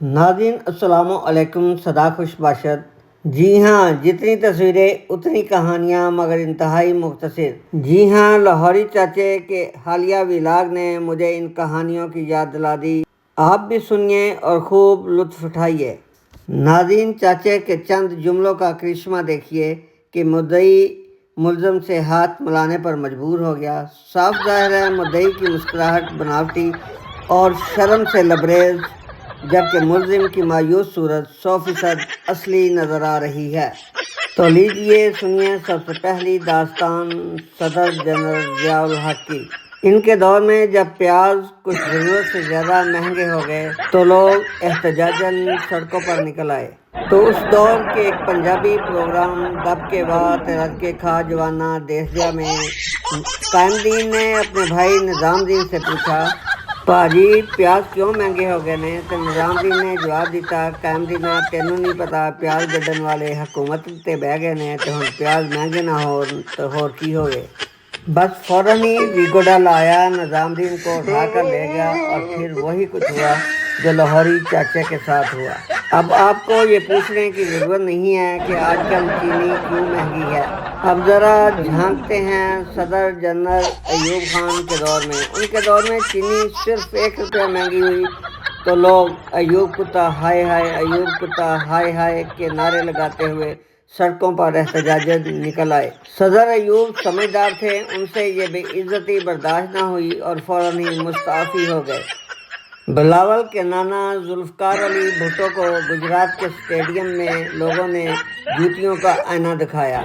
ناظرین السلام علیکم، صدا خوش باشد۔ جی ہاں، جتنی تصویریں اتنی کہانیاں، مگر انتہائی مختصر۔ جی ہاں، لاہوری چاچے کے حالیہ ولاگ نے مجھے ان کہانیوں کی یاد دلا دی۔ آپ بھی سنیے اور خوب لطف اٹھائیے۔ ناظرین، چاچے کے چند جملوں کا کرشمہ دیکھیے کہ مدعی ملزم سے ہاتھ ملانے پر مجبور ہو گیا۔ صاف ظاہر ہے مدعی کی مسکراہٹ بناوٹی اور شرم سے لبریز، جبکہ ملزم کی مایوس صورت 100% اصلی نظر آ رہی ہے۔ تو لیجئے سنیے سب سے پہلی داستان صدر جنرل ضیاء الحق کی۔ ان کے دور میں جب پیاز کچھ ضرورت سے زیادہ مہنگے ہو گئے تو لوگ احتجاجاً سڑکوں پر نکل آئے۔ تو اس دور کے ایک پنجابی پروگرام دب کے بعد ترج کے کھا جوانا دیسیا میں قائم دین نے اپنے بھائی نظام دین سے پوچھا، پاجی پیاز کیوں مہنگے ہو گئے نے؟ تو نظام دین نے جواب دیتا، قائم دینہ تینوں نہیں پتا پیاز گڈن والے حکومت تے بہ گئے نے تے ہن پیاز مہنگے نہ ہون تو ہور کی ہوئے۔ بس فوراً ہی ویگو ڈال آیا، نظام دین کو اٹھا کر لے گیا اور پھر وہی کچھ ہوا جو لاہوری چاچے کے ساتھ ہوا۔ اب آپ کو یہ پوچھنے کی ضرورت نہیں ہے کہ آج کل چینی کیوں مہنگی ہے۔ اب ذرا جھانکتے ہیں صدر جنرل ایوب خان کے دور میں۔ ان کے دور میں چینی صرف 1 روپیہ مہنگی ہوئی تو لوگ ایوب کتا ہائے ہائے، ایوب کتا ہائے ہائے کے نعرے لگاتے ہوئے سڑکوں پر احتجاجاً نکل آئے۔ صدر ایوب سمجھدار تھے، ان سے یہ بے عزتی برداشت نہ ہوئی اور فوراً ہی مستعفی ہو گئے۔ بلاول کے نانا ذوالفقار علی بھٹو کو گجرات کے اسٹیڈیم میں لوگوں نے جوتیوں کا آئینہ دکھایا۔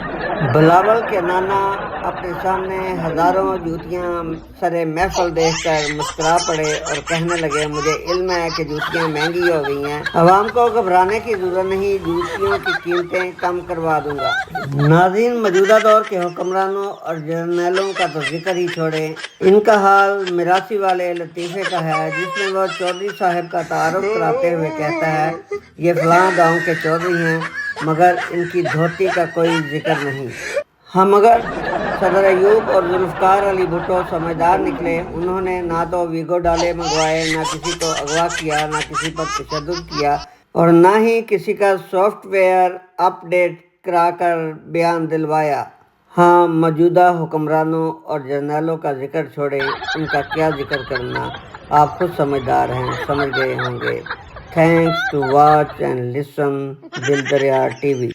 بلاول کے نانا اپنے سامنے ہزاروں جوتیاں سرے محفل دیکھ کر مسکرا پڑے اور کہنے لگے، مجھے علم ہے کہ جوتیاں مہنگی ہو گئی ہیں، عوام کو گھبرانے کی ضرورت نہیں، جوتیوں کی قیمتیں کم کروا دوں گا۔ ناظرین، موجودہ دور کے حکمرانوں اور جرنیلوں کا تو ذکر ہی چھوڑیں، ان کا حال میراثی والے لطیفے کا ہے، جس میں وہ چودھری صاحب کا تعارف کراتے ہوئے کہتا ہے، یہ فلاں گاؤں کے چودھری ہیں، مگر ان کی دھوتی کا کوئی ذکر نہیں۔ ہاں مگر صدر ایوب اور ذوالفقار علی بھٹو سمجھدار نکلے، انہوں نے نہ تو ویگو ڈالے منگوائے، نہ کسی کو اغوا کیا، نہ کسی پر تشدد کیا اور نہ ہی کسی کا سافٹ ویئر اپ ڈیٹ کرا کر بیان دلوایا۔ ہاں، موجودہ حکمرانوں اور جرنیلوں کا ذکر چھوڑیں، ان کا کیا ذکر کرنا، آپ خود سمجھدار ہیں، سمجھ گئے ہوں گے۔ Thanks to watch and listen Dil Dariya T V.